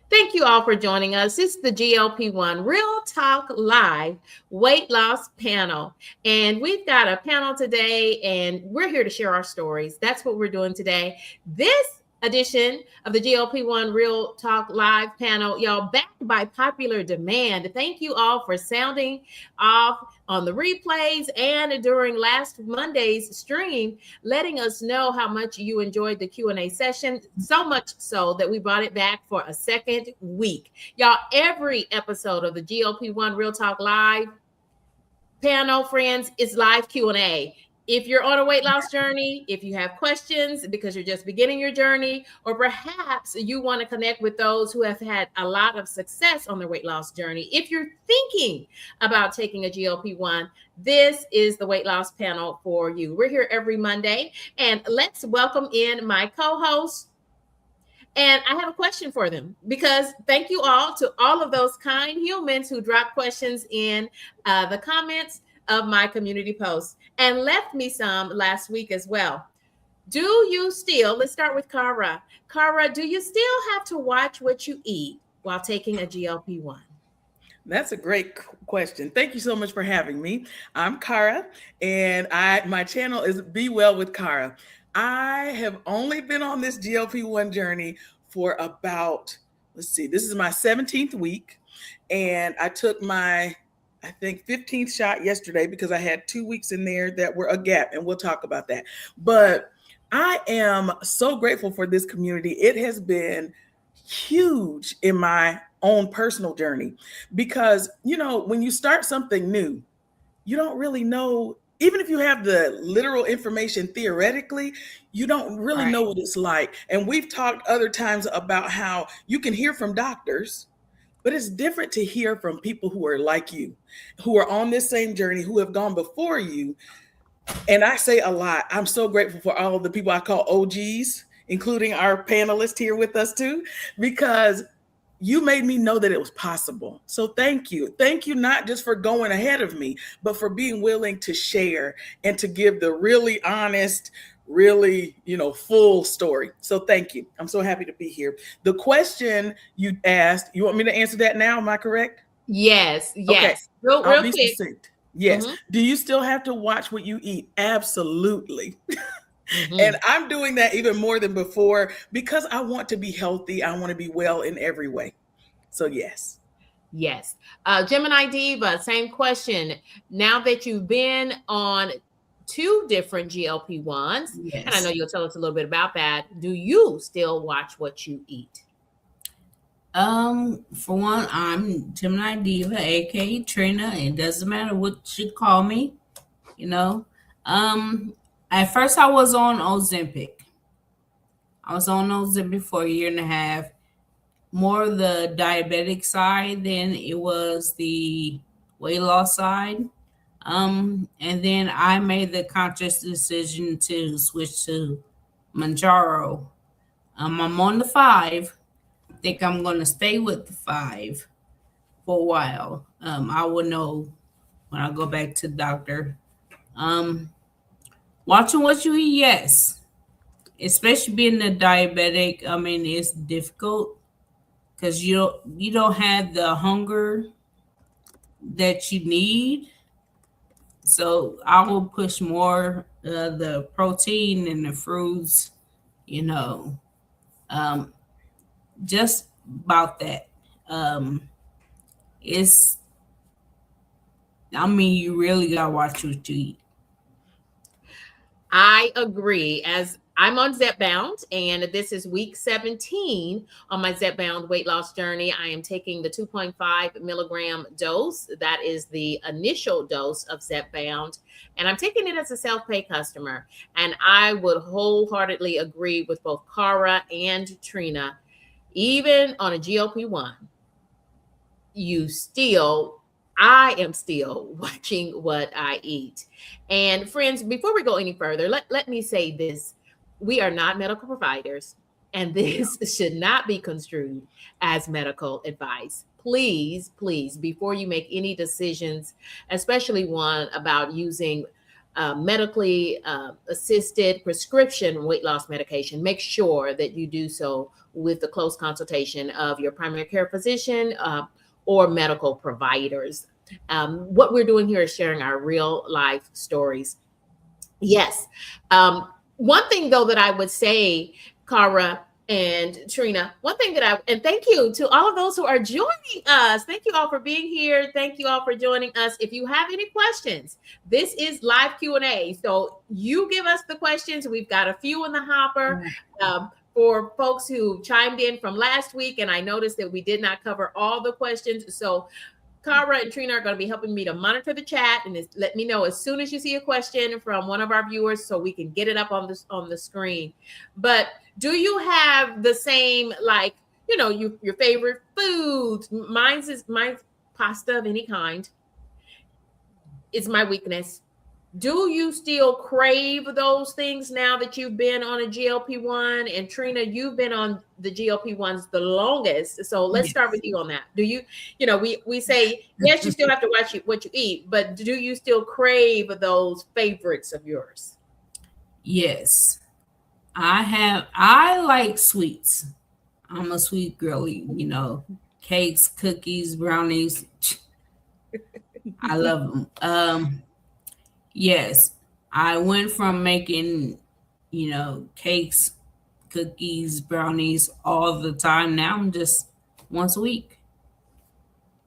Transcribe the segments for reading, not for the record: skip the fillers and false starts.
Thank you all for joining us. It's the GLP-1 Real Talk Live Weight Loss Panel. And we've got a panel today, and we're here to share our stories. That's what we're doing today. This edition of the GLP-1 Real Talk Live panel, y'all, backed by popular demand. Thank you all for sounding off on the replays and during last Monday's stream, letting us know how much you enjoyed the Q&A session, so much so that we brought it back for a second week. Y'all, every episode of the GLP-1 Real Talk Live panel, friends, is live Q&A. If you're on a weight loss journey, if you have questions because you're just beginning your journey, or perhaps you want to connect with those who have had a lot of success on their weight loss journey, if you're thinking about taking a GLP-1, this is the weight loss panel for you. We're here every Monday, and let's welcome in my co-host. And I have a question for them, because thank you all to all of those kind humans who dropped questions in the comments of my community posts and left me some last week as well. Do you still, let's start with Cara. Cara, do you still have to watch what you eat while taking a GLP-1? That's a great question. Thank you so much for having me. I'm Cara, and my channel is Be Well with Cara. I have only been on this GLP-1 journey for about, this is my 17th week, and I took my 15th shot yesterday because I had 2 weeks in there that were a gap, and we'll talk about that. But I am so grateful for this community. It has been huge in my own personal journey because, when you start something new, you don't really know, even if you have the literal information theoretically, you don't really know what it's like. And we've talked other times about how you can hear from doctors, but it's different to hear from people who are like you, who are on this same journey, who have gone before you. And I say a lot. I'm so grateful for all of the people I call OGs, including our panelists here with us too, because you made me know that it was possible. So thank you. Thank you, not just for going ahead of me, but for being willing to share and to give the really honest, really, full story. So thank you. I'm so happy to be here. The question you asked, you want me to answer that now? Am I correct? Yes. Okay. Real quick. Succinct. Yes. Mm-hmm. Do you still have to watch what you eat? Absolutely. Mm-hmm. And I'm doing that even more than before because I want to be healthy. I want to be well in every way. So yes. Yes. Gemini Diva, same question. Now that you've been on 2 different GLP-1s, yes, and I know you'll tell us a little bit about that, do you still watch what you eat? For one, I'm Gemini Diva, aka Trina. It doesn't matter what you call me, At first, I was on Ozempic. I was on Ozempic for a year and a half, more the diabetic side than it was the weight loss side. And then I made the conscious decision to switch to Mounjaro. I'm on the 5. I think I'm going to stay with the 5 for a while. I will know when I go back to the doctor. Watching what you eat, yes. Especially being a diabetic, it's difficult because you don't have the hunger that you need. So I will push more the protein and the fruits, just about that. You really gotta watch what you eat. I agree. As I'm on Zepbound, and this is week 17 on my Zepbound weight loss journey. I am taking the 2.5 milligram dose. That is the initial dose of Zepbound, and I'm taking it as a self-pay customer. And I would wholeheartedly agree with both Cara and Trina. Even on a GLP-1, I am still watching what I eat. And friends, before we go any further, let me say this. We are not medical providers, and this should not be construed as medical advice. Please, before you make any decisions, especially one about using medically assisted prescription weight loss medication, make sure that you do so with the close consultation of your primary care physician or medical providers. What we're doing here is sharing our real life stories. Yes. One thing though that I would say, Cara and Trina, and thank you to all of those who are joining us. Thank you all for being here. Thank you all for joining us. If you have any questions, this is live Q&A. So you give us the questions. We've got a few in the hopper. For folks who chimed in from last week, and I noticed that we did not cover all the questions. So Cara and Trina are going to be helping me to monitor the chat and let me know as soon as you see a question from one of our viewers so we can get it up on the screen. But do you have the same, like, your favorite foods? Mine's pasta of any kind. It's my weakness. Do you still crave those things now that you've been on a GLP-1? And Trina, you've been on the GLP-1s the longest. So let's start with you on that. Do you, we say, yes, you still have to watch what you eat, but do you still crave those favorites of yours? Yes, I like sweets. I'm a sweet girly, cakes, cookies, brownies. I love them. Yes, I went from making, cakes, cookies, brownies all the time. Now I'm just once a week.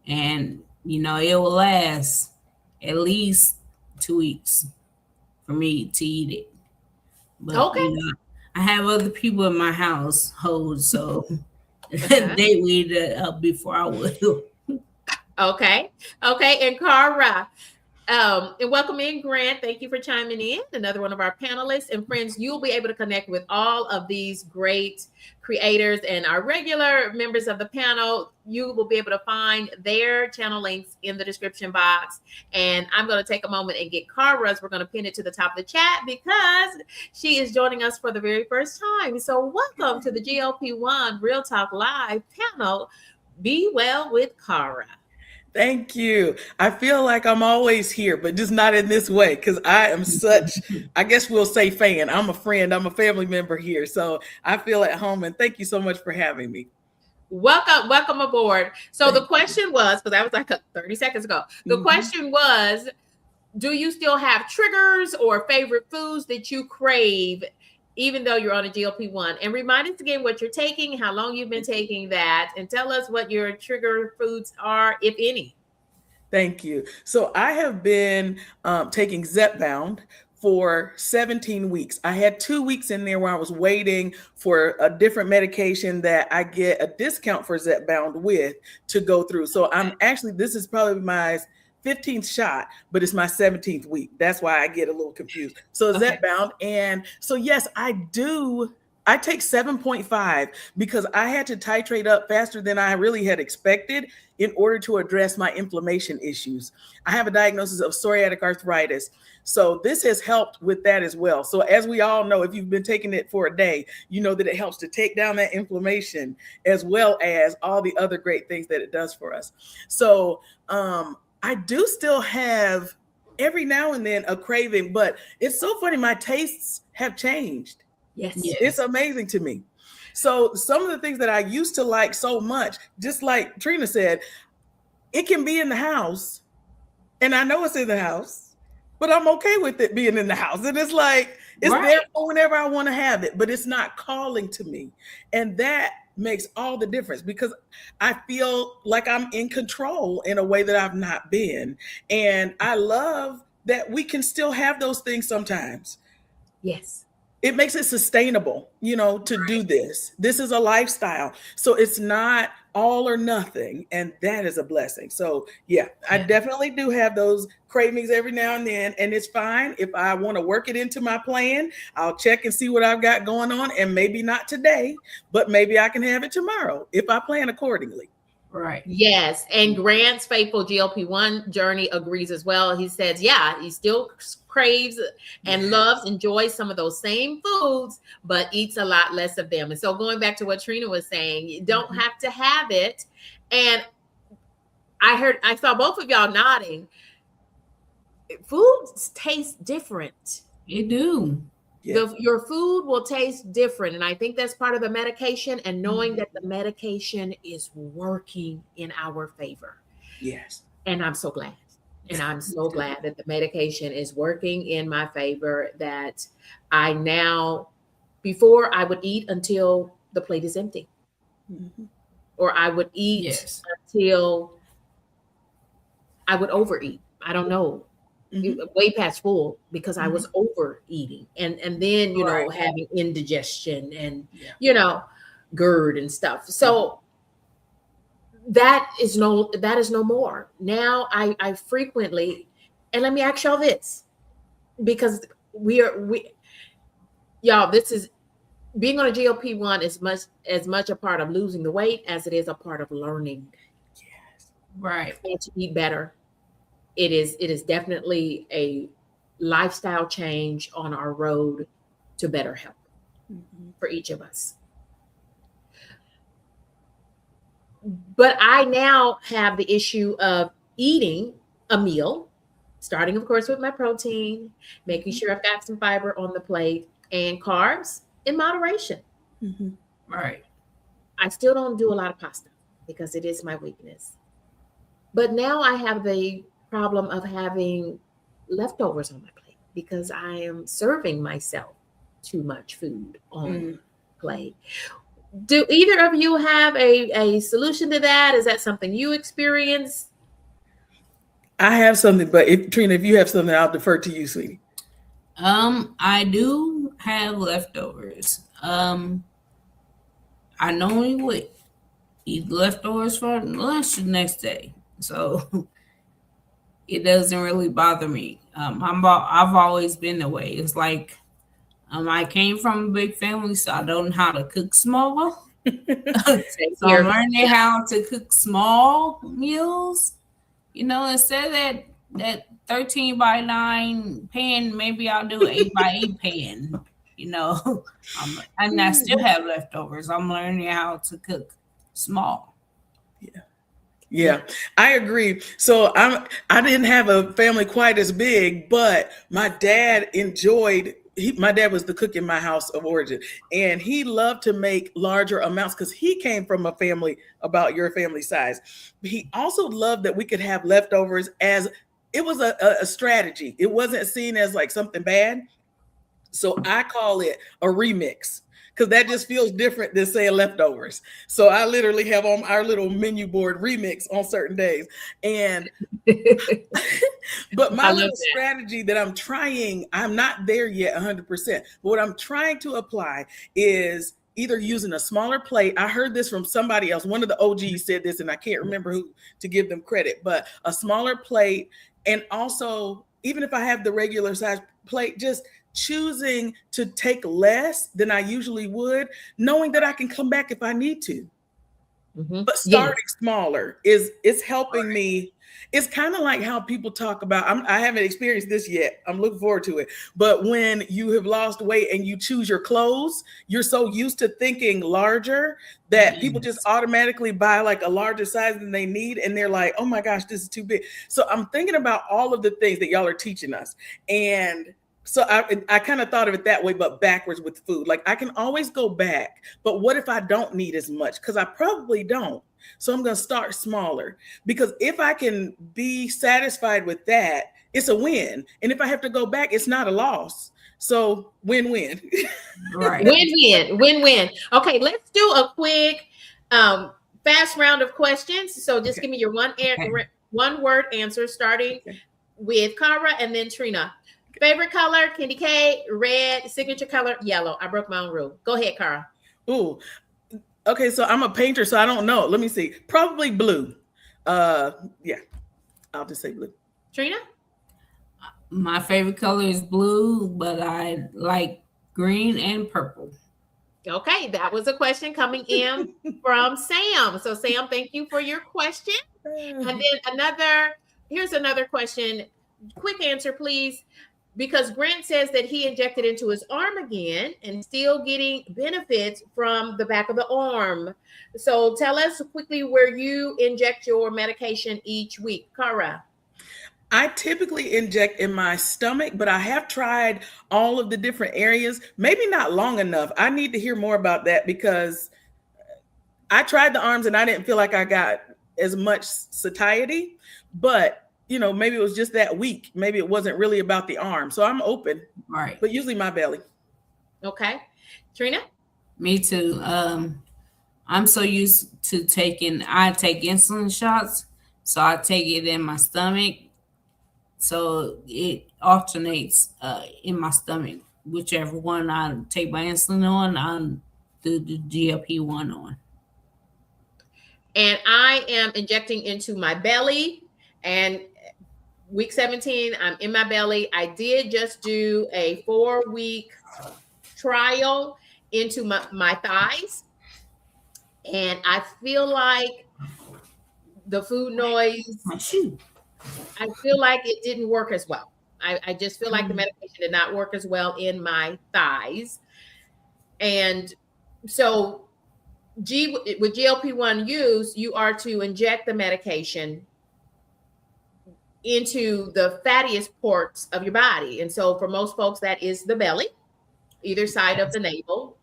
And, it will last at least 2 weeks for me to eat it. But, okay. I have other people in my household, so they will eat it up before I will. Okay. And Cara, and welcome in, Grant. Thank you for chiming in. Another one of our panelists and friends. You'll be able to connect with all of these great creators and our regular members of the panel. You will be able to find their channel links in the description box. And I'm going to take a moment and get Cara's. We're going to pin it to the top of the chat because she is joining us for the very first time. So welcome to the GLP-1 Real Talk Live panel. Be well with Cara. Thank you. I feel like I'm always here, but just not in this way because I am such, I guess we'll say fan. I'm a friend. I'm a family member here. So I feel at home, and thank you so much for having me. Welcome aboard. So the question was, because that was like 30 seconds ago, the question was, do you still have triggers or favorite foods that you crave even though you're on a GLP-1? And remind us again what you're taking, how long you've been taking that, and tell us what your trigger foods are, if any. Thank you. So I have been taking Zepbound for 17 weeks. I had 2 weeks in there where I was waiting for a different medication that I get a discount for Zepbound with to go through. So I'm actually, this is probably my 15th shot, but it's my 17th week. That's why I get a little confused. So Zepbound. And so, yes, I take 7.5 because I had to titrate up faster than I really had expected in order to address my inflammation issues. I have a diagnosis of psoriatic arthritis. So this has helped with that as well. So as we all know, if you've been taking it for a day, you know that it helps to take down that inflammation as well as all the other great things that it does for us. So, I do still have every now and then a craving, but it's so funny. My tastes have changed. Yes. It's amazing to me. So some of the things that I used to like so much, just like Trina said, it can be in the house and I know it's in the house, but I'm okay with it being in the house. And it's like, it's there for whenever I want to have it, but it's not calling to me. And that makes all the difference because I feel like I'm in control in a way that I've not been. And I love that we can still have those things sometimes. Yes. It makes it sustainable, to do this. This is a lifestyle. So it's not all or nothing. And that is a blessing. So yeah, I definitely do have those cravings every now and then. And it's fine. If I want to work it into my plan, I'll check and see what I've got going on. And maybe not today, but maybe I can have it tomorrow if I plan accordingly. Right. Yes. And Grant's faithful GLP-1 journey agrees as well. He says, yeah, he still craves and loves, enjoys some of those same foods, but eats a lot less of them. And so going back to what Trina was saying, you don't have to have it. And I saw both of y'all nodding. foods taste different. You do. Yeah. Your food will taste different. And I think that's part of the medication, and knowing that the medication is working in our favor. Yes. And I'm so glad. And I'm so glad that the medication is working in my favor, that I now, before I would eat until the plate is empty, or I would eat Yes. until I would overeat. I don't know, way past full, because I was overeating, and then Right. having indigestion and Yeah. GERD and stuff. So that is no more. Now I frequently, and let me ask y'all this, because we y'all, this is, being on a GLP-1 is as much a part of losing the weight as it is a part of learning Right. how to eat better. It is definitely a lifestyle change on our road to better health for each of us. But I now have the issue of eating a meal, starting, of course, with my protein, making sure I've got some fiber on the plate, and carbs in moderation. Right. I still don't do a lot of pasta because it is my weakness. But now I have the problem of having leftovers on my plate because I am serving myself too much food on plate. Do either of you have a solution to that? Is that something you experience? I have something, but Trina, if you have something, I'll defer to you, sweetie. I do have leftovers. I normally would eat leftovers for lunch the next day, so it doesn't really bother me. I've always been the way. It's like I came from a big family, so I don't know how to cook small. So I'm learning how to cook small meals. Instead of that 13 by 9 pan, maybe I'll do an 8 by 8 pan. And I still have leftovers. I'm learning how to cook small. Yeah, I agree. So I didn't have a family quite as big, but my dad enjoyed. My dad was the cook in my house of origin, and he loved to make larger amounts because he came from a family about your family size. But he also loved that we could have leftovers, as it was a strategy. It wasn't seen as like something bad. So I call it a remix, because that just feels different than saying leftovers. So I literally have on our little menu board remix on certain days. And but my little strategy that I'm trying, I'm not there yet 100%. But what I'm trying to apply is either using a smaller plate. I heard this from somebody else. One of the OGs said this, and I can't remember who to give them credit, but a smaller plate. And also, even if I have the regular size plate, just choosing to take less than I usually would, knowing that I can come back if I need to. But starting smaller is helping me. It's kind of like how people talk about, I haven't experienced this yet. I'm looking forward to it. But when you have lost weight and you choose your clothes, you're so used to thinking larger that people just automatically buy like a larger size than they need. And they're like, oh my gosh, this is too big. So I'm thinking about all of the things that y'all are teaching us. And so I kind of thought of it that way, but backwards with food. Like I can always go back, but what if I don't need as much? Because I probably don't. So I'm going to start smaller, because if I can be satisfied with that, it's a win. And if I have to go back, it's not a loss. So win-win. Right. Win-win. Okay, let's do a quick fast round of questions. So just give me your one word answer, starting with Cara and then Trina. Favorite color, Candy K, red. Signature color, yellow. I broke my own rule. Go ahead, Cara. Ooh. Okay, so I'm a painter, so I don't know. Let me see. Probably blue. Yeah, I'll just say blue. Trina? My favorite color is blue, but I like green and purple. Okay, that was a question coming in from Sam. So Sam, thank you for your question. And then here's another question. Quick answer, please. Because Grant says that he injected into his arm again and still getting benefits from the back of the arm. So tell us quickly where you inject your medication each week. Cara? I typically inject in my stomach, but I have tried all of the different areas. Maybe not long enough. I need to hear more about that because I tried the arms and I didn't feel like I got as much satiety, but maybe it was just that week. Maybe it wasn't really about the arm. So I'm open, Right. but usually my belly. Okay. Trina? Me too. I'm so used to I take insulin shots, so I take it in my stomach. So it alternates in my stomach. Whichever one I take my insulin on, I'll do the GLP-1 on. And I am injecting into my belly, and week 17, I'm in my belly. I did just do a 4-week trial into my thighs, and I feel like the food noise, My shoe. I feel like it didn't work as well. I just feel like the medication did not work as well in my thighs. And so with GLP-1 use, you are to inject the medication into the fattiest parts of your body. And so for most folks, that is the belly, either side of the navel,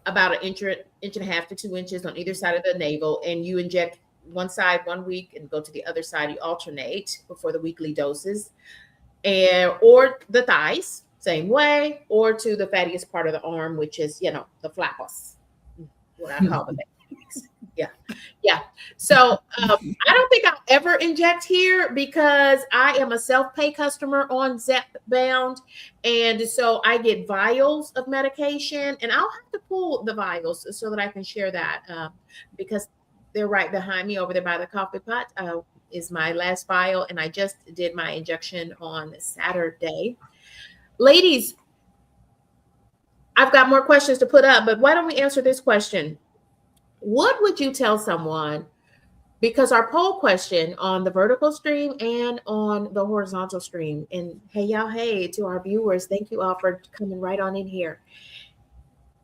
about an inch and a half to 2 inches on either side of the navel. And you inject one side 1 week and go to the other side. You alternate before the weekly doses, or the thighs, same way, or to the fattiest part of the arm, which is, the flappers, what I call the babies. Yeah. So I don't think I'll ever inject here because I am a self-pay customer on Zepbound. And so I get vials of medication, and I'll have to pull the vials so that I can share that because they're right behind me over there by the coffee pot. Is my last vial, and I just did my injection on Saturday. Ladies, I've got more questions to put up, but why don't we answer this question? What would you tell someone? Because our poll question on the vertical stream and on the horizontal stream, and hey, y'all, hey, to our viewers, thank you all for coming right on in here.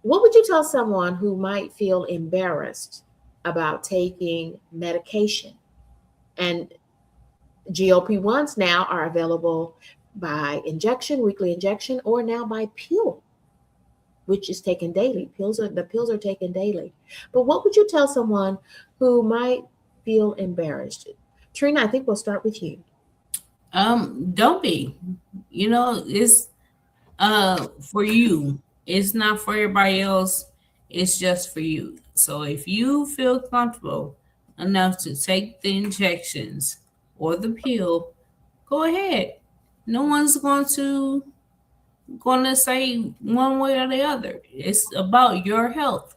What would you tell someone who might feel embarrassed about taking medication? And GLP-1s now are available by injection, weekly injection, or now by pill, which is taken daily. The pills are taken daily. But what would you tell someone who might feel embarrassed? Trina, I think we'll start with you. Don't be. It's for you. It's not for everybody else. It's just for you. So if you feel comfortable enough to take the injections or the pill, go ahead. No one's going to say one way or the other. It's about your health.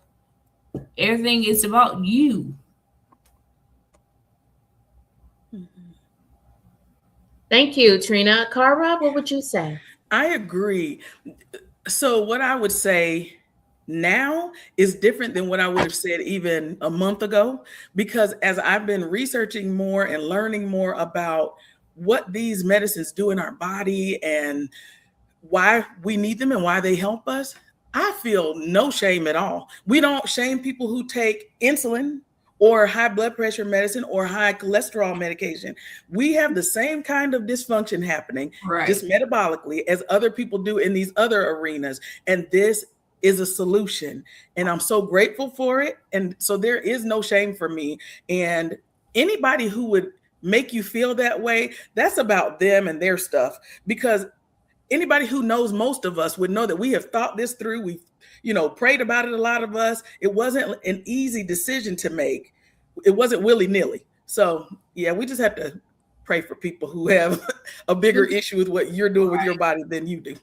Everything is about you. Thank you, Trina. Cara, what would you say? I agree. So what I would say now is different than what I would have said even a month ago, because as I've been researching more and learning more about what these medicines do in our body and why we need them and why they help us, I feel no shame at all. We don't shame people who take insulin or high blood pressure medicine or high cholesterol medication. We have the same kind of dysfunction happening, Right, just metabolically, as other people do in these other arenas. And this is a solution. And I'm so grateful for it. And so there is no shame for me. And anybody who would make you feel that way, that's about them and their stuff. Because anybody who knows most of us would know that we have thought this through. We've, prayed about it, a lot of us. It wasn't an easy decision to make. It wasn't willy-nilly. So, yeah, we just have to pray for people who have a bigger issue with what you're doing with your body than you do.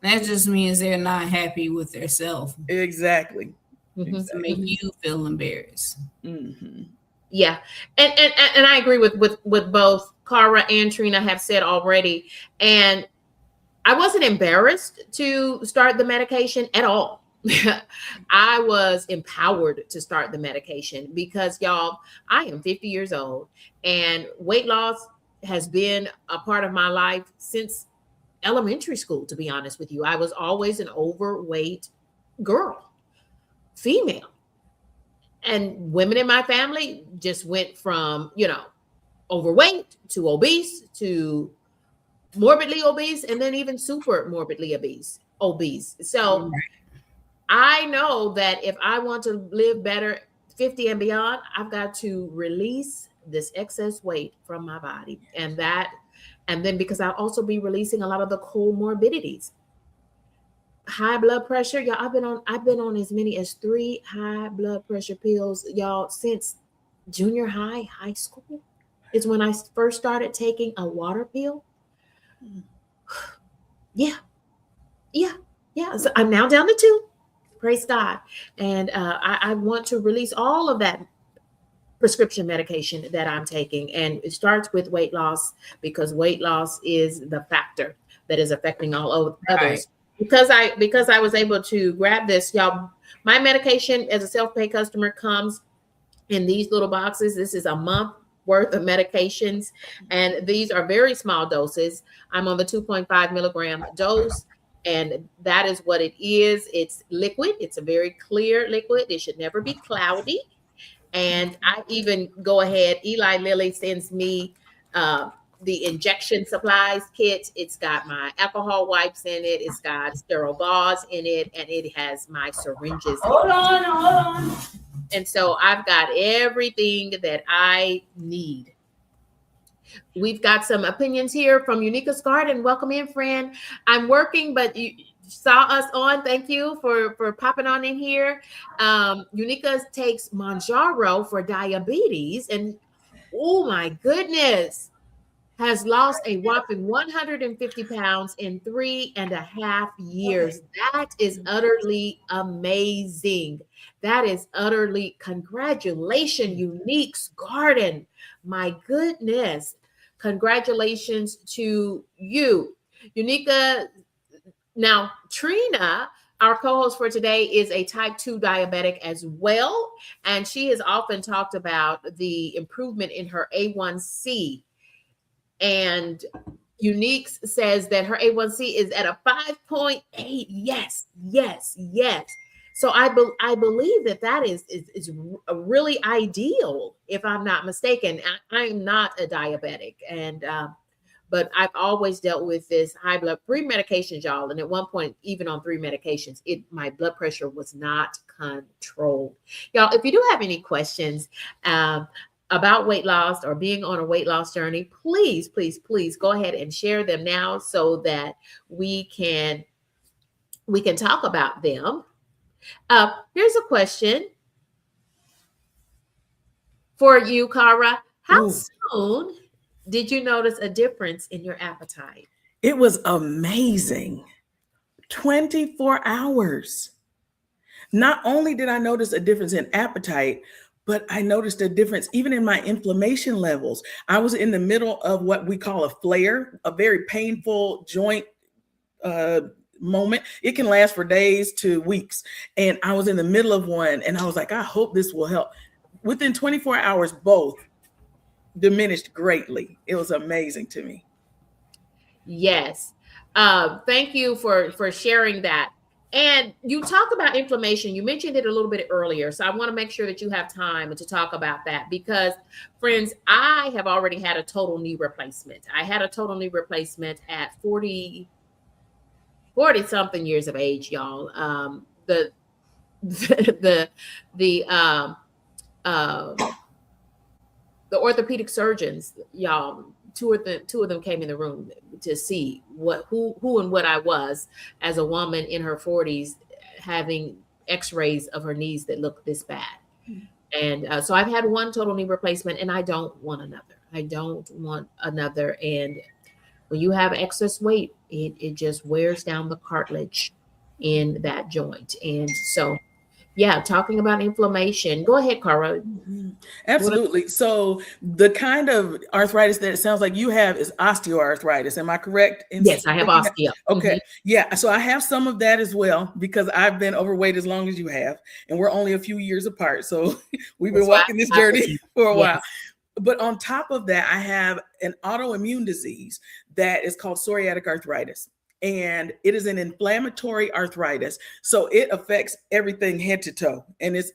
that just means they're not happy with themselves. Exactly. To make you feel embarrassed. Mm-hmm. Yeah, and I agree with both Cara and Trina have said already. And I wasn't embarrassed to start the medication at all. I was empowered to start the medication because, y'all, I am 50 years old and weight loss has been a part of my life since elementary school, to be honest with you. I was always an overweight girl, female. And women in my family just went from, overweight to obese to morbidly obese, and then even super morbidly obese. So I know that if I want to live better 50 and beyond, I've got to release this excess weight from my body. And then because I'll also be releasing a lot of the comorbidities. High blood pressure, y'all. I've been on as many as 3 high blood pressure pills, y'all, since junior high school is when I first started taking a water pill. Yeah. So I'm now down to 2. Praise God. And I want to release all of that prescription medication that I'm taking. And it starts with weight loss, because weight loss is the factor that is affecting all others. Because I was able to grab this, y'all. My medication as a self-pay customer comes in these little boxes. This is a month worth of medications, and these are very small doses. I'm on the 2.5 milligram dose, and that is what it is. It's liquid. It's a very clear liquid. It should never be cloudy. And I even go ahead. Eli Lilly sends me the injection supplies kit. It's got my alcohol wipes in it. It's got sterile gauze in it, and it has my syringes. Hold on. And so I've got everything that I need. We've got some opinions here from Unica's Garden. Welcome in, friend. I'm working, but you saw us on. Thank you for popping on in here. Unica takes Mounjaro for diabetes, and oh my goodness, has lost a whopping 150 pounds in 3.5 years. That is utterly amazing. That is utterly, congratulations, Unique's Garden. My goodness. Congratulations to you, Unica. Now, Trina, our co-host for today, is a type 2 diabetic as well. And she has often talked about the improvement in her A1C. And Unique says that her A1C is at a 5.8. Yes. So I believe that is really ideal, if I'm not mistaken. I'm not a diabetic, and but I've always dealt with this high blood 3 medications, y'all. And at one point, even on 3 medications, my blood pressure was not controlled. Y'all, if you do have any questions about weight loss or being on a weight loss journey, please go ahead and share them now so that we can talk about them. Here's a question for you, Cara. How soon did you notice a difference in your appetite? It was amazing. 24 hours. Not only did I notice a difference in appetite, but I noticed a difference even in my inflammation levels. I was in the middle of what we call a flare, a very painful joint moment. It can last for days to weeks. And I was in the middle of one, and I was like, I hope this will help. Within 24 hours, both diminished greatly. It was amazing to me. Yes. Thank you for sharing that. And you talk about inflammation. You mentioned it a little bit earlier. So I want to make sure that you have time to talk about that, because, friends, I have already had a total knee replacement. I had a total knee replacement at 40 something years of age, y'all. The orthopedic surgeons, y'all, two of them came in the room to see who and what I was as a woman in her 40s, having x-rays of her knees that looked this bad. And so I've had one total knee replacement, and I don't want another. And when you have excess weight, it just wears down the cartilage in that joint. And so, yeah, talking about inflammation. Go ahead, Cara. Absolutely. So the kind of arthritis that it sounds like you have is osteoarthritis. Am I correct? Yes, I have osteo. Okay. Yeah. So I have some of that as well, because I've been overweight as long as you have, and we're only a few years apart. So we've been walking this journey for a while. But on top of that, I have an autoimmune disease that is called psoriatic arthritis. And it is an inflammatory arthritis. So it affects everything head to toe. And it's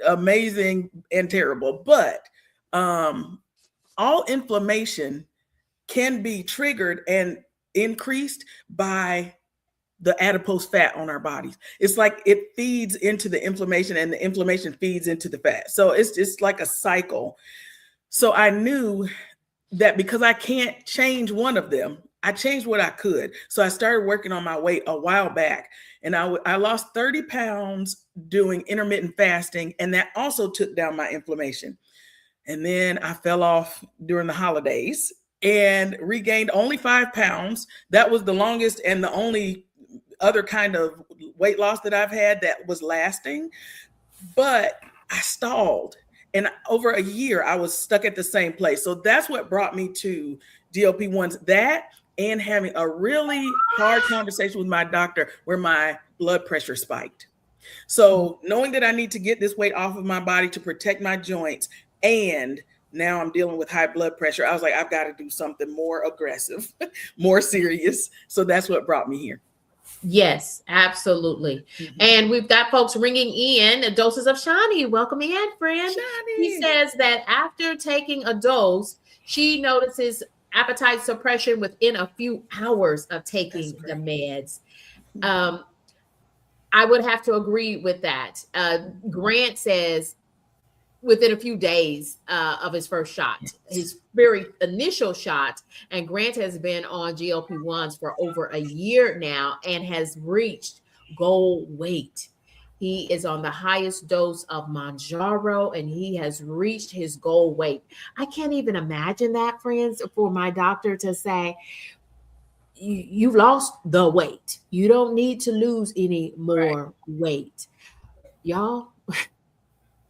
amazing and terrible. But all inflammation can be triggered and increased by the adipose fat on our bodies. It's like it feeds into the inflammation and the inflammation feeds into the fat. So it's just like a cycle. So I knew that because I can't change one of them, I changed what I could. So I started working on my weight a while back, and I lost 30 pounds doing intermittent fasting. And that also took down my inflammation. And then I fell off during the holidays and regained only 5 pounds. That was the longest and the only other kind of weight loss that I've had that was lasting. But I stalled. And over a year, I was stuck at the same place. So that's what brought me to GLP-1s, that and having a really hard conversation with my doctor where my blood pressure spiked. So knowing that I need to get this weight off of my body to protect my joints, and now I'm dealing with high blood pressure, I was like, I've got to do something more aggressive, more serious. So that's what brought me here. Yes, absolutely. And we've got folks ringing in doses of Shani. Welcome in, friend. Shani. He says that after taking a dose, she notices appetite suppression within a few hours of taking the meds. I would have to agree with that. Grant says within a few days of his first shot, his very initial shot. And Grant has been on GLP-1s for over a year now and has reached goal weight. He is on the highest dose of Mounjaro and he has reached his goal weight. I can't even imagine that, friends, for my doctor to say, you've lost the weight. You don't need to lose any more weight. Y'all,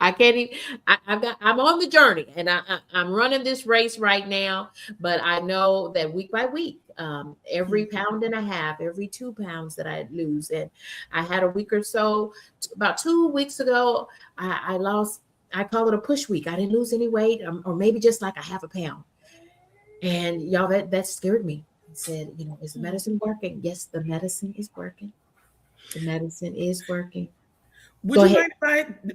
I can't even, I'm on the journey and I'm running this race right now, but I know that week by week, every pound and a half, every 2 pounds that I lose. And I had a week or so, about 2 weeks ago, I lost, I call it a push week. I didn't lose any weight, or maybe just like a half a pound. And y'all, that scared me. I said, is the medicine working? Yes, the medicine is working. The medicine is working. Would you mind if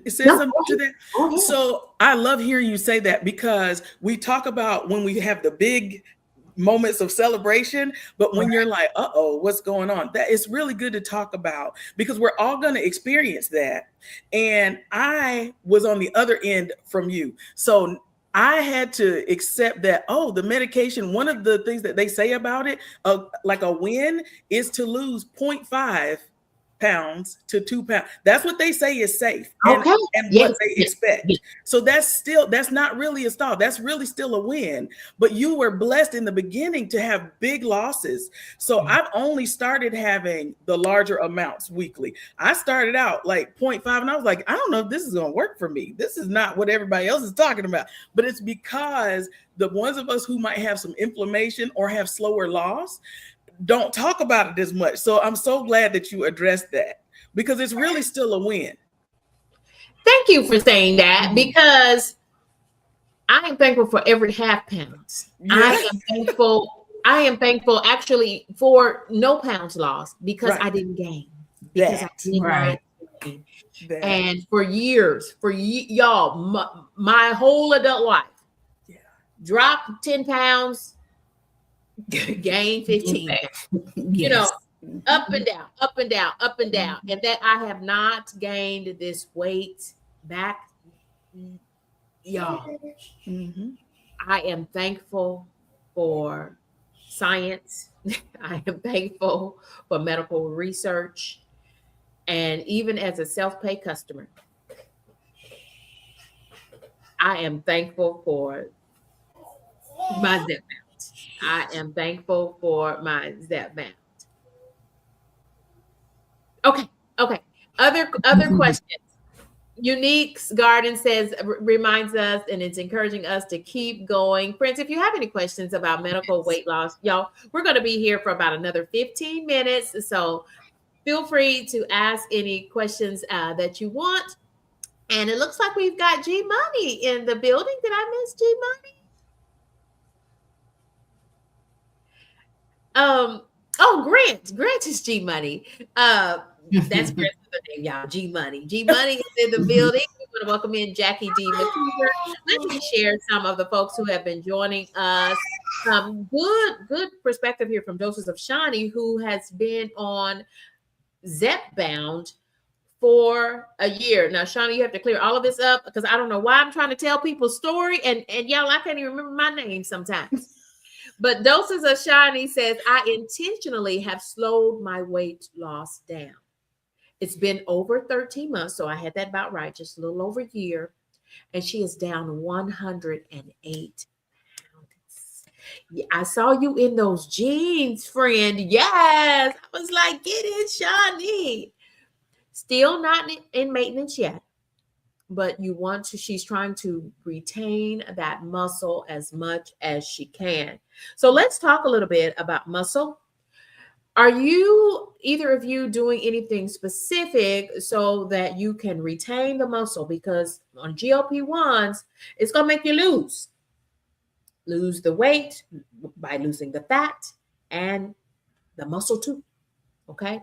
I say something to that? So I love hearing you say that, because we talk about when we have the big moments of celebration, but when you're like, what's going on? That is really good to talk about, because we're all going to experience that. And I was on the other end from you. So I had to accept that, the medication, one of the things that they say about it, like a win, is to lose 0.5 pounds to 2 pounds. That's what they say is safe and what they expect. So that's not really a stall. That's really still a win. But you were blessed in the beginning to have big losses. So I've only started having the larger amounts weekly. I started out like 0.5 and I was like, I don't know if this is going to work for me. This is not what everybody else is talking about. But it's because the ones of us who might have some inflammation or have slower loss don't talk about it as much. So I'm so glad that you addressed that, because it's really still a win. Thank you for saying that, because I am thankful for every half pound. Yes. I am thankful actually for no pounds lost, because I didn't gain. Because I didn't gain. And for years, y'all, my whole adult life, dropped 10 pounds, gain 15, up and down, up and down, up and down. And that I have not gained this weight back, y'all. I am thankful for science. I am thankful for medical research. And even as a self-pay customer, I am thankful for my Zepbound. I am thankful for my Zepbound. Okay. Other questions. Unique's Garden says, reminds us, and it's encouraging us to keep going. Friends, if you have any questions about medical weight loss, y'all, we're going to be here for about another 15 minutes. So feel free to ask any questions that you want. And it looks like we've got G Money in the building. Did I miss G Money? Grant is G Money. That's Grant's other name, y'all. G Money is in the building. want to welcome in Jackie D. McKeever. Let me share some of the folks who have been joining us. Good perspective here from Doses of Shawnee, who has been on Zepbound for a year. Now, Shawnee, you have to clear all of this up because I don't know why I'm trying to tell people's story. And y'all, I can't even remember my name sometimes. But Doses of Shawnee says, I intentionally have slowed my weight loss down. It's been over 13 months, so I had that about right, just a little over a year. And she is down 108 pounds. I saw you in those jeans, friend. Yes. I was like, get in, Shawnee. Still not in maintenance yet, but she's trying to retain that muscle as much as she can. So let's talk a little bit about muscle. Are you, either of you, doing anything specific so that you can retain the muscle? Because on GLP-1s, it's going to make you lose the weight by losing the fat and the muscle too. Okay.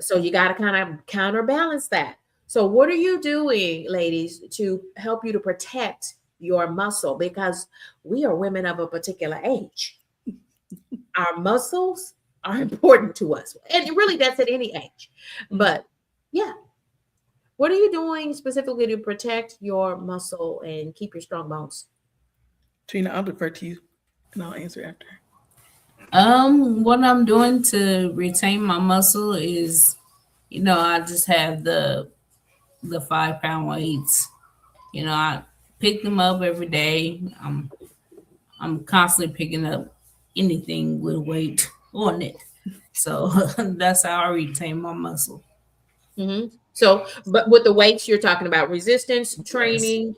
So you got to kind of counterbalance that. So what are you doing, ladies, to help you to protect your muscle? Because we are women of a particular age. Our muscles are important to us. And really, that's at any age. But yeah, what are you doing specifically to protect your muscle and keep your strong bones? Trina, I'll defer to you and I'll answer after. What I'm doing to retain my muscle is, I just have the 5-pound weights. I pick them up every day. I'm constantly picking up anything with weight on it. So that's how I retain my muscle. Mm-hmm. So, but with the weights, you're talking about resistance training, yes.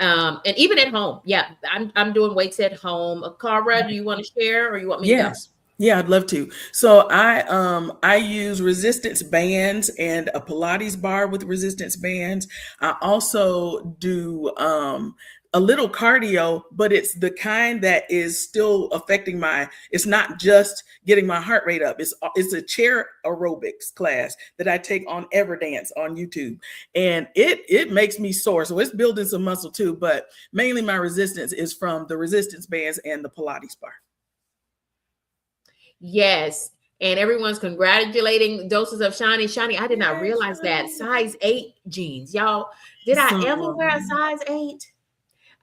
And even at home. Yeah, I'm doing weights at home. Cara, do you want to share, or you want me to go? Yeah, I'd love to. So I use resistance bands and a Pilates bar with resistance bands. I also do a little cardio, but it's the kind that is still affecting it's not just getting my heart rate up. It's a chair aerobics class that I take on Everdance on YouTube. And it makes me sore. So it's building some muscle too, but mainly my resistance is from the resistance bands and the Pilates bar. Yes. And everyone's congratulating Doses of Shawnee. Shawnee, I did not realize that. Size 8 jeans. Y'all, did I ever wear a size 8?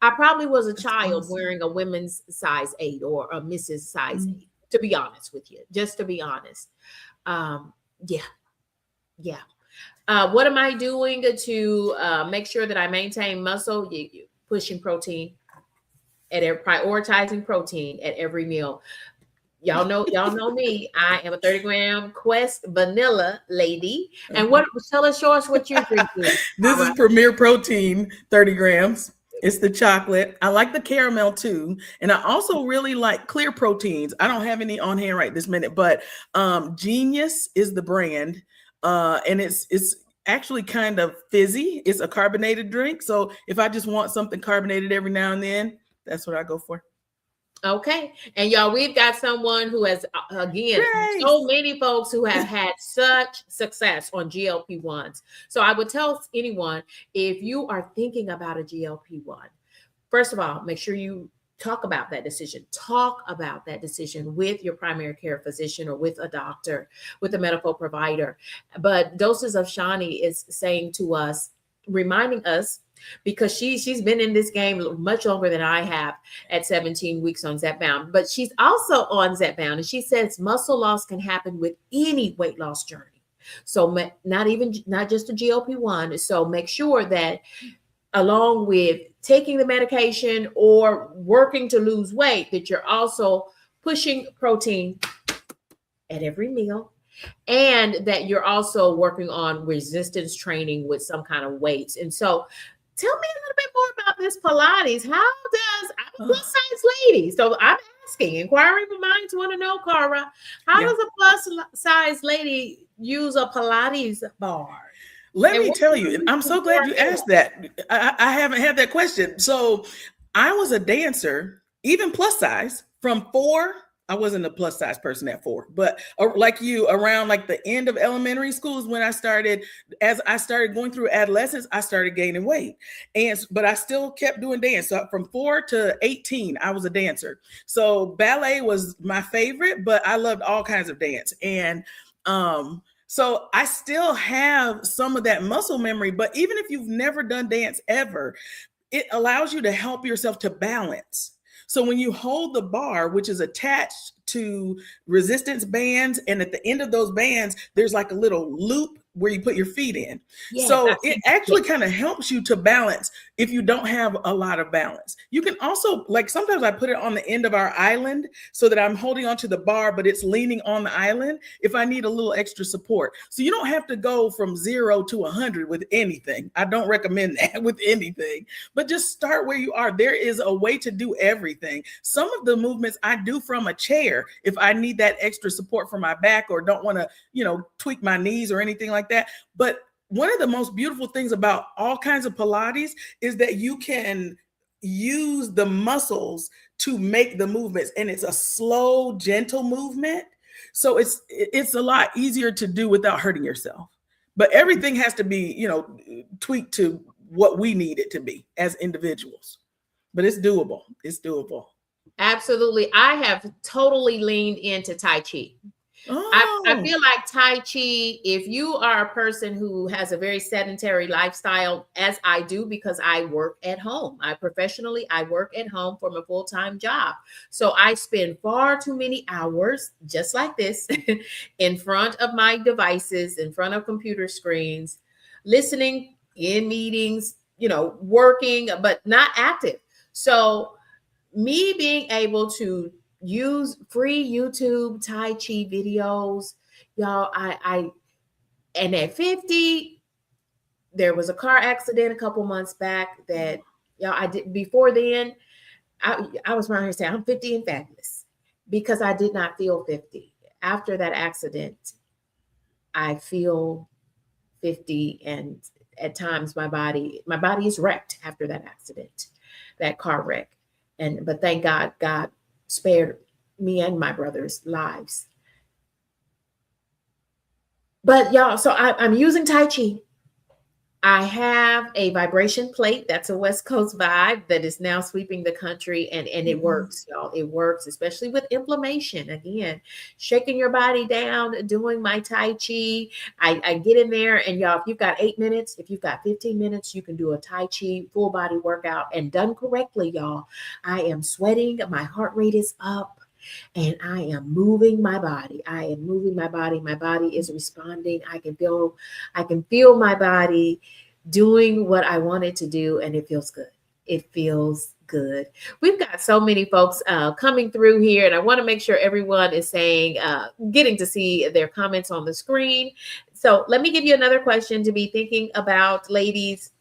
I probably was a child wearing a women's size 8 or a Mrs. size 8, to be honest with you, just to be honest. Yeah. What am I doing to make sure that I maintain muscle? Pushing protein prioritizing protein at every meal. Y'all know me. I am a 30-gram Quest vanilla lady. And show us what you're drinking. This is Premier Protein, 30 grams. It's the chocolate. I like the caramel too. And I also really like Clear Proteins. I don't have any on hand right this minute, but Genius is the brand. And it's actually kind of fizzy. It's a carbonated drink. So if I just want something carbonated every now and then, that's what I go for. Okay. And y'all, we've got someone who has, again, so many folks who have had such success on GLP-1s. So I would tell anyone, if you are thinking about a GLP-1, first of all, make sure you talk about that decision. Talk about that decision with your primary care physician or with a doctor, with a medical provider. But Doses of Shawnee is saying to us, reminding us, because she's been in this game much longer than I have at 17 weeks on Zepbound, but she's also on Zepbound, and she says muscle loss can happen with any weight loss journey. So not just a GLP-1. So make sure that along with taking the medication or working to lose weight, that you're also pushing protein at every meal, and that you're also working on resistance training with some kind of weights. And so tell me a little bit more about this Pilates. How does, I'm a plus size lady, so I'm asking, inquiring minds want to know, Cara, how does a plus size lady use a Pilates bar? Let me tell you, I'm so glad you asked that. I haven't had that question. So I was a dancer, even plus size, from 4 I wasn't a plus size person at 4, but like you, around like the end of elementary school is when I started. As I started going through adolescence, I started gaining weight, but I still kept doing dance. So from 4 to 18, I was a dancer. So ballet was my favorite, but I loved all kinds of dance, and so I still have some of that muscle memory. But even if you've never done dance ever, it allows you to help yourself to balance. So when you hold the bar, which is attached to resistance bands, and at the end of those bands, there's like a little loop where you put your feet in. Yes, so it actually kind of helps you to balance if you don't have a lot of balance. You can also, like, sometimes I put it on the end of our island so that I'm holding onto the bar, but it's leaning on the island if I need a little extra support. So you don't have to go from 0 to 100 with anything. I don't recommend that with anything, but just start where you are. There is a way to do everything. Some of the movements I do from a chair if I need that extra support for my back or don't want to, tweak my knees or anything like that. But one of the most beautiful things about all kinds of Pilates is that you can use the muscles to make the movements, and it's a slow, gentle movement. So it's a lot easier to do without hurting yourself. But everything has to be, tweaked to what we need it to be as individuals. But it's doable. It's doable. Absolutely. I have totally leaned into Tai Chi. I feel like Tai Chi, if you are a person who has a very sedentary lifestyle, as I do, because I work at home, I work at home from a full-time job. So I spend far too many hours, just like this, in front of my devices, in front of computer screens, listening in meetings, working, but not active. So me being able to use free YouTube Tai Chi videos, y'all, and at 50, there was a car accident a couple months back that, I did. Before then, I was around here saying I'm 50 and fabulous because I did not feel 50. After that accident, I feel 50, and at times my body is wrecked after that accident, that car wreck. But thank God spared me and my brother's lives. But y'all, so I'm using Tai Chi. I have a vibration plate. That's a West Coast vibe that is now sweeping the country. And it works, y'all. It works, especially with inflammation. Again, shaking your body down, doing my Tai Chi. I get in there, and y'all, if you've got 8 minutes, if you've got 15 minutes, you can do a Tai Chi full body workout. And done correctly, y'all, I am sweating. My heart rate is up. And I am moving my body. My body is responding. I can feel my body doing what I want it to do, and it feels good. It feels good. We've got so many folks coming through here, and I want to make sure everyone is getting to see their comments on the screen. So let me give you another question to be thinking about, ladies.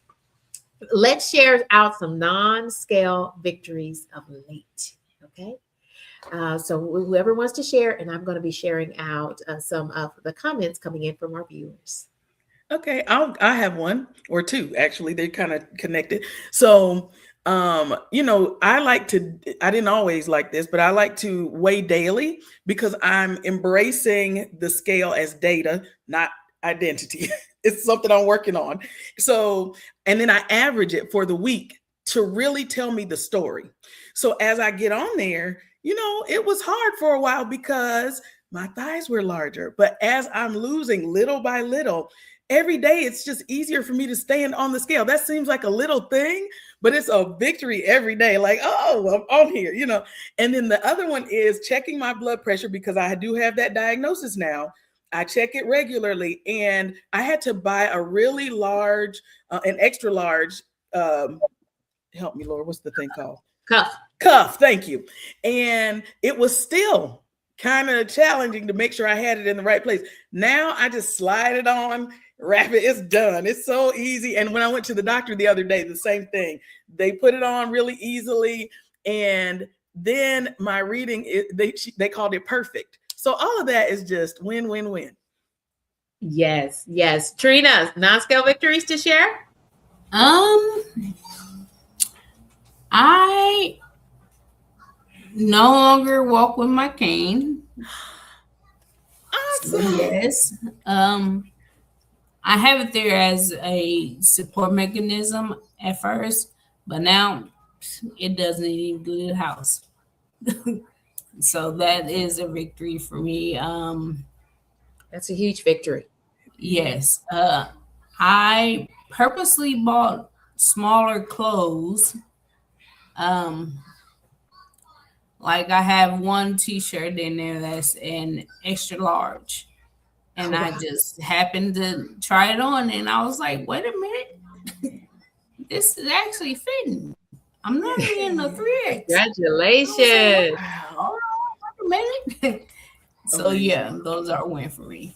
Let's share out some non-scale victories of late. Okay. So whoever wants to share, and I'm going to be sharing out some of the comments coming in from our viewers. Okay, I have one or two, actually. They're kind of connected. So, I didn't always like this, but I like to weigh daily because I'm embracing the scale as data, not identity. It's something I'm working on. So, and then I average it for the week to really tell me the story. So as I get on there, it was hard for a while because my thighs were larger. But as I'm losing little by little, every day it's just easier for me to stand on the scale. That seems like a little thing, but it's a victory every day. Like, oh, I'm on here, And then the other one is checking my blood pressure because I do have that diagnosis now. I check it regularly, and I had to buy a really large, an extra large, help me, Lord, what's the thing called? Cuff, thank you. And it was still kind of challenging to make sure I had it in the right place. Now I just slide it on, wrap it, it's done. It's so easy. And when I went to the doctor the other day, the same thing. They put it on really easily. And then my reading, they called it perfect. So all of that is just win, win, win. Yes. Trina, non-scale victories to share? no longer walk with my cane. So, Awesome. yes. I have it there as a support mechanism at first, but now it doesn't even leave the house. So that is a victory for me. That's a huge victory. Yes. I purposely bought smaller clothes. Um, like I have one t-shirt in there that's an extra large. And Oh, I wow. just happened to try it on and I was like, wait a minute, this is actually fitting. I'm not in a 3X. Congratulations. Wow. Hold on, wait a minute. So Amazing. yeah, those are a win for me.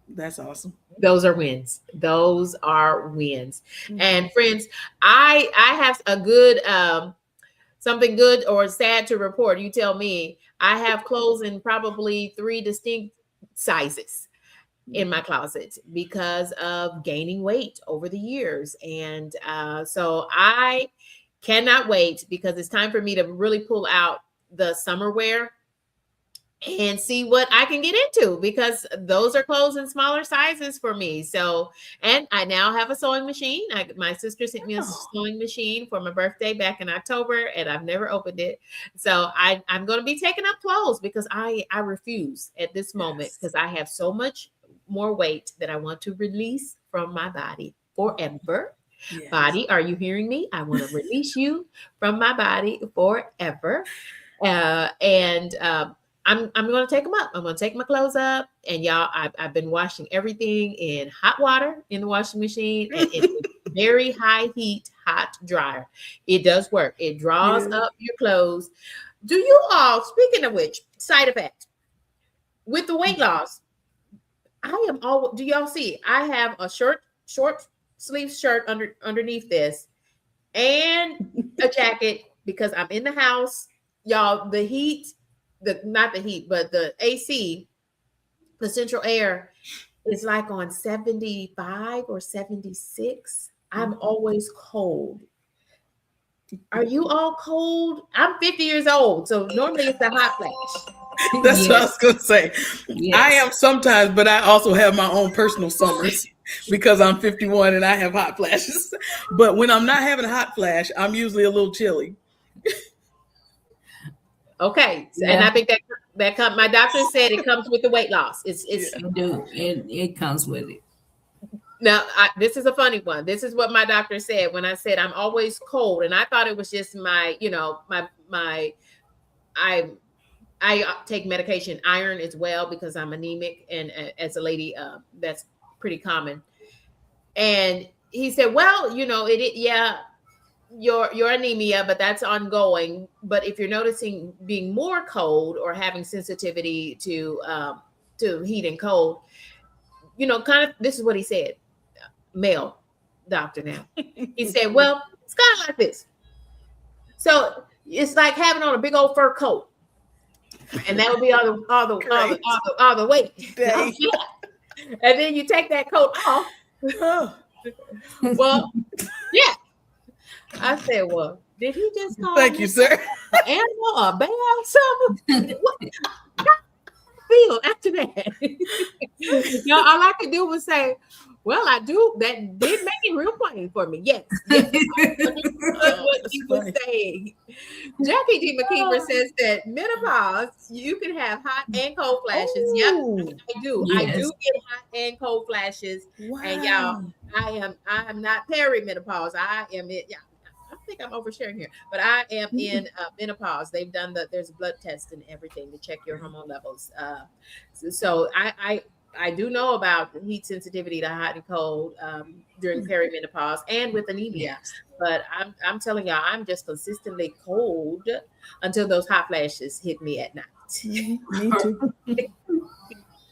That's awesome. Those are wins. Those are wins. Mhm. And friends, I have a good something good or sad to report. You tell me. I have clothes in probably 3 distinct sizes in my closet because of gaining weight over the years. And so I cannot wait because it's time for me to really pull out the summer wear and see what I can get into because those are clothes in smaller sizes for me. So, and I now have a sewing machine. My sister sent me a Oh. sewing machine for my birthday back in October, and I've never opened it. So I'm going to be taking up clothes because I refuse at this moment Yes. because I have so much more weight that I want to release from my body forever. Yes. Body, are you hearing me? I want to release you from my body forever. And I'm going to take them up. I'm going to take my clothes up, and y'all, I've been washing everything in hot water in the washing machine, and it's a very high heat hot dryer. It does work. It draws Yeah. up your clothes. Do you all? Speaking of which, side effect with the weight loss, I am all. Do y'all see? I have a short sleeve shirt underneath this, and a jacket because I'm in the house. Y'all, the heat, not the heat, but the AC, the central air is like on 75 or 76. I'm always cold. Are you all cold? I'm 50 years old, so normally it's a hot flash. That's what I was going to say. Yes. I am sometimes, but I also have my own personal summers because I'm 51 and I have hot flashes. But when I'm not having a hot flash, I'm usually a little chilly. Okay, Yeah. and I think that my doctor said it comes with the weight loss. It's Yeah. It do. It comes with it. Now, this is a funny one. This is what my doctor said when I said I'm always cold, and I thought it was just my, I take medication, iron as well because I'm anemic, and as a lady, that's pretty common. And he said, well, yeah, your anemia, but that's ongoing. But if you're noticing being more cold or having sensitivity to heat and cold, kind of, this is what he said. Male doctor now. He said, well, it's kind of like this. So it's like having on a big old fur coat. And that would be all the weight. Dang. And then you take that coat off. Oh. Well, yeah. I said, well, did he just call Thank me you, sir. an animal or a bear or something? What how do I feel after that? No, all I could do was say, well, I do. That did make it real plain for me. Yes. I understood what That's he was funny. saying. Jackie D. McKeever says that menopause, you can have hot and cold flashes. Yep, Ooh. I do. Yes. I do get hot and cold flashes. Wow. And y'all, I am not perimenopause. I am it. Yeah, I think I'm oversharing here, but I am in menopause. They've done there's a blood test and everything to check your hormone levels. So I do know about heat sensitivity to hot and cold during perimenopause and with anemia. Yes. But I'm telling y'all, I'm just consistently cold until those hot flashes hit me at night. Me too.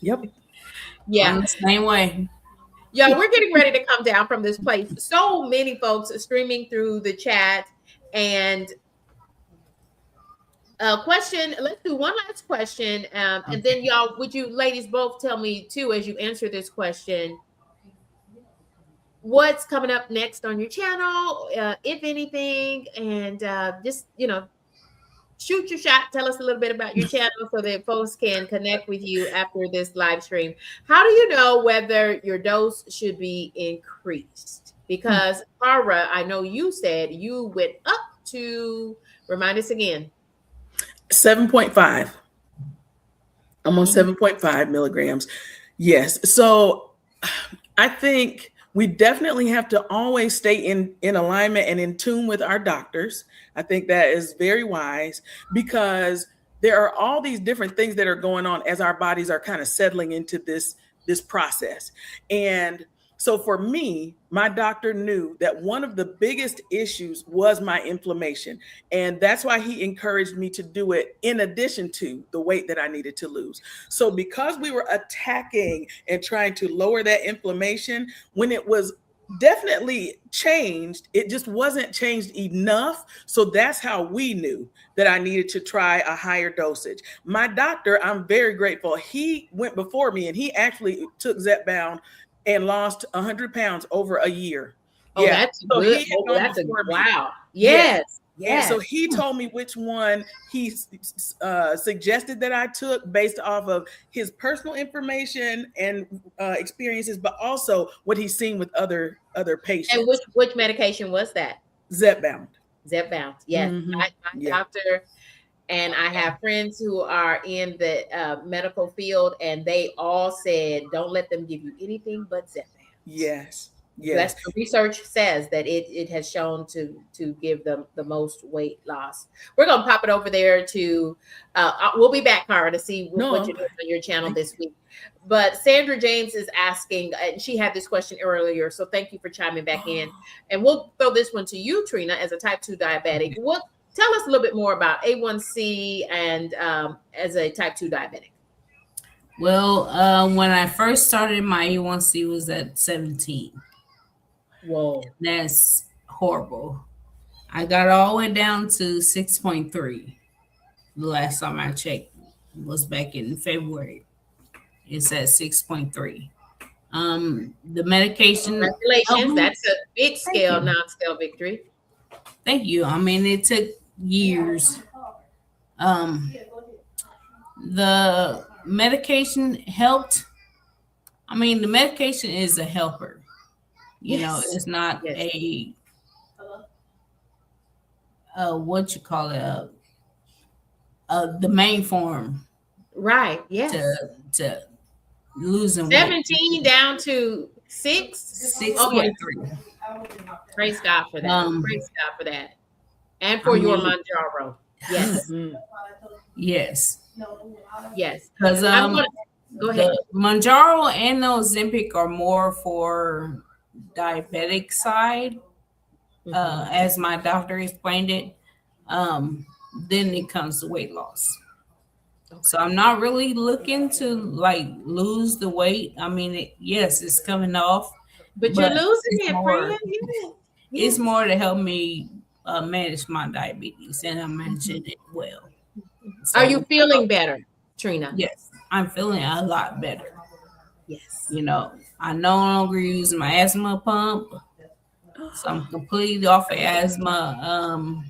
Yep. Yeah. I'm the same way. Yeah, we're getting ready to come down from this place. So many folks are streaming through the chat. And question, let's do one last question. And then y'all, would you ladies both tell me too, as you answer this question, what's coming up next on your channel, if anything, and just, shoot your shot. Tell us a little bit about your channel so that folks can connect with you after this live stream. How do you know whether your dose should be increased? Because Cara, I know you said you went up to, remind us again. 7.5. Almost 7.5 milligrams. Yes. So I think we definitely have to always stay in alignment and in tune with our doctors. I think that is very wise, because there are all these different things that are going on as our bodies are kind of settling into this process. And so for me, my doctor knew that one of the biggest issues was my inflammation. And that's why he encouraged me to do it in addition to the weight that I needed to lose. So because we were attacking and trying to lower that inflammation, when it was definitely changed, it just wasn't changed enough. So that's how we knew that I needed to try a higher dosage. My doctor, I'm very grateful. He went before me and he actually took Zepbound and lost 100 pounds over a year. Oh, yeah. That's so good. That's wow. Yes. Yes. So he told me which one he suggested that I took based off of his personal information and experiences, but also what he's seen with other patients. And which medication was that? Zepbound. Zepbound. Yes. My doctor, and I have friends who are in the medical field, and they all said, don't let them give you anything but Zepbound. Yes. Yes. The research says that it has shown to give them the most weight loss. We're going to pop it over there to, we'll be back, Cara, to see what you're doing on your channel this week. But Sandra James is asking, and she had this question earlier, so thank you for chiming back in. And we'll throw this one to you, Trina, as a type 2 diabetic. Tell us a little bit more about A1C and as a type 2 diabetic. Well, when I first started, my A1C was at 17. Whoa. That's horrible. I got all the way down to 6.3. The last time I checked was back in February. It's at 6.3 the medication. Congratulations. That's a big scale, non-scale victory. Thank you. I mean, it took years. The medication helped. I mean, the medication is a helper. You know, it's not a what you call it, the main form. Right. Yes. To losing 17 weight. Down to 6.3. Oh, yeah. Praise God for that. Praise God for that. And for your Mounjaro. Yes. Yes. Yes. Because go ahead. Mounjaro and Ozempic are more for diabetic side, as my doctor explained it. Then it comes to weight loss. Okay. So I'm not really looking to like lose the weight. I mean, it's coming off, but you're losing it, friend. It's more to help me manage my diabetes, and I'm managing it well. So, are you feeling better, Trina? Yes, I'm feeling a lot better. Yes. You know, I no longer use my asthma pump, so I'm completely off of asthma.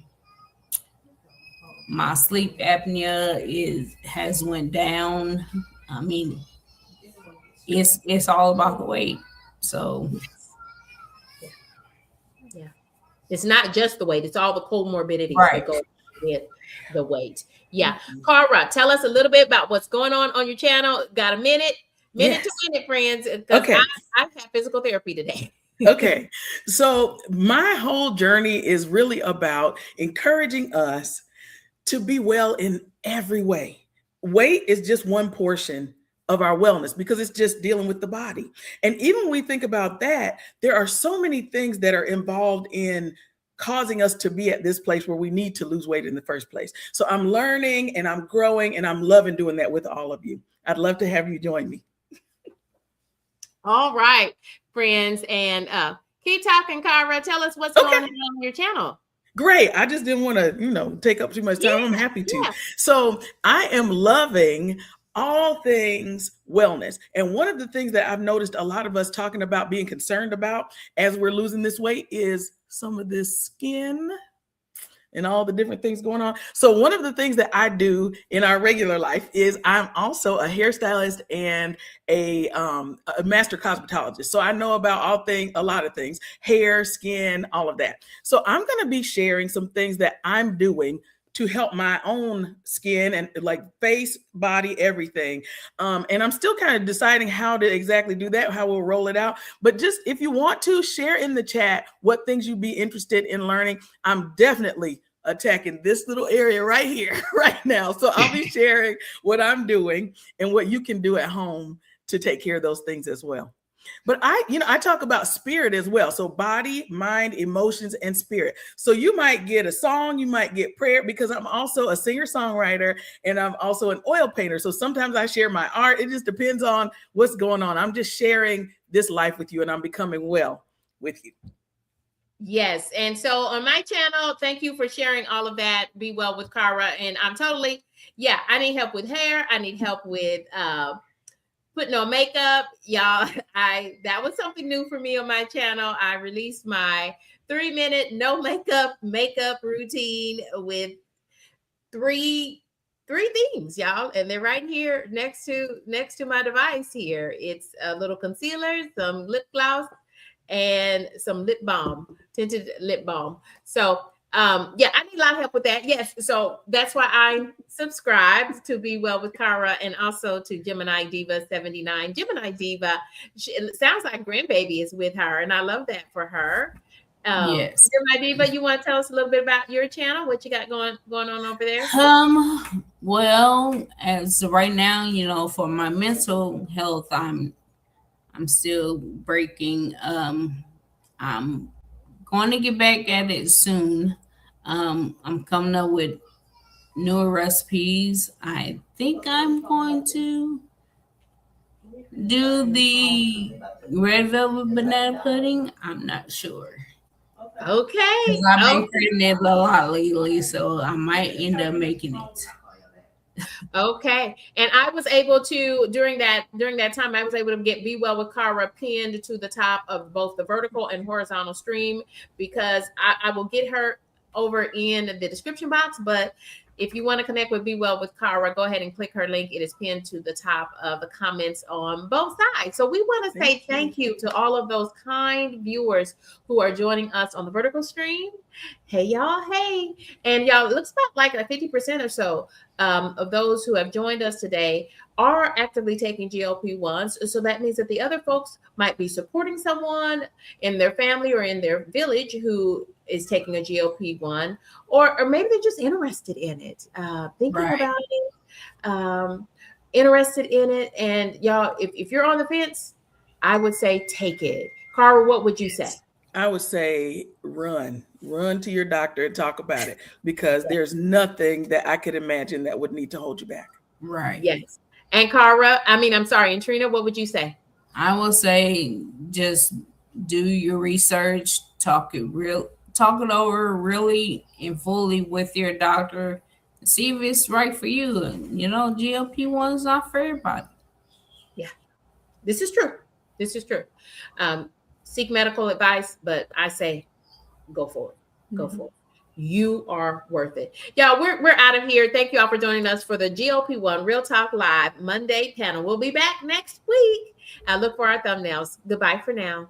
My sleep apnea has went down. I mean, it's all about the weight. So yeah, it's not just the weight; it's all the comorbidities that go with the weight. Yeah, Cara, tell us a little bit about what's going on your channel. Got a minute to minute, friends. Okay, I have physical therapy today. Okay, so my whole journey is really about encouraging us to be well in every way. Weight is just one portion of our wellness because it's just dealing with the body. And even when we think about that, there are so many things that are involved in causing us to be at this place where we need to lose weight in the first place. So I'm learning and I'm growing and I'm loving doing that with all of you. I'd love to have you join me. All right, friends. And keep talking, Cara. Tell us what's going on your channel. Great. I just didn't want to, take up too much time. I'm happy to. Yeah. So I am loving all things wellness. And one of the things that I've noticed a lot of us talking about being concerned about as we're losing this weight is some of this skin and all the different things going on. So one of the things that I do in our regular life is I'm also a hairstylist and a master cosmetologist. So I know about a lot of things, hair, skin, all of that. So I'm going to be sharing some things that I'm doing to help my own skin and like face, body, everything. And I'm still kind of deciding how to exactly do that, how we'll roll it out. But just if you want to share in the chat what things you'd be interested in learning, I'm definitely attacking this little area right here, right now. So I'll be sharing what I'm doing and what you can do at home to take care of those things as well. But I talk about spirit as well. So body, mind, emotions, and spirit. So you might get a song, you might get prayer, because I'm also a singer-songwriter and I'm also an oil painter. So sometimes I share my art. It just depends on what's going on. I'm just sharing this life with you and I'm becoming well with you. Yes. And so on my channel, thank you for sharing all of that. Be well with Cara. And I'm I need help with hair. I need help with putting on makeup, y'all. That was something new for me on my channel. I released my 3-minute no makeup routine with three themes, y'all, and they're right here next to my device here. It's a little concealer, some lip gloss, and some tinted lip balm. So I need a lot of help with that. Yes. So that's why I subscribed to Be Well with Cara and also to Gemini Diva 79. Gemini Diva, it sounds like grandbaby is with her, and I love that for her. Yes. Gemini Diva, you want to tell us a little bit about your channel, what you got going on over there? Well, as right now, for my mental health, I'm still breaking. I'm going to get back at it soon. I'm coming up with newer recipes. I think I'm going to do the red velvet banana pudding. I'm not sure. Okay. I've been creating it a lot lately, so I might end up making it. Okay. And I was able to, during that time, I was able to get Be Well with Cara pinned to the top of both the vertical and horizontal stream, because I will get her over in the description box. But if you want to connect with Be Well with Cara, go ahead and click her link. It is pinned to the top of the comments on both sides. So we want to say thank you to all of those kind viewers who are joining us on the vertical stream. Hey, y'all. Hey. And y'all, it looks about like 50% or so of those who have joined us today are actively taking GLP-1s. So that means that the other folks might be supporting someone in their family or in their village who is taking a GLP-1, or maybe they're just interested in it, thinking about it, interested in it. And y'all, if you're on the fence, I would say take it. Cara, what would you say? I would say run to your doctor and talk about it, because there's nothing that I could imagine that would need to hold you back. Right. Yes. And Cara, and Trina, what would you say? I will say just do your research, talk it over really and fully with your doctor, see if it's right for you. GLP-1 is not for everybody. Yeah, this is true. Seek medical advice, but I say go for it. Go for it. You are worth it. Y'all, we're out of here. Thank you all for joining us for the GLP-1 Real Talk Live Monday panel. We'll be back next week. I look for our thumbnails. Goodbye for now.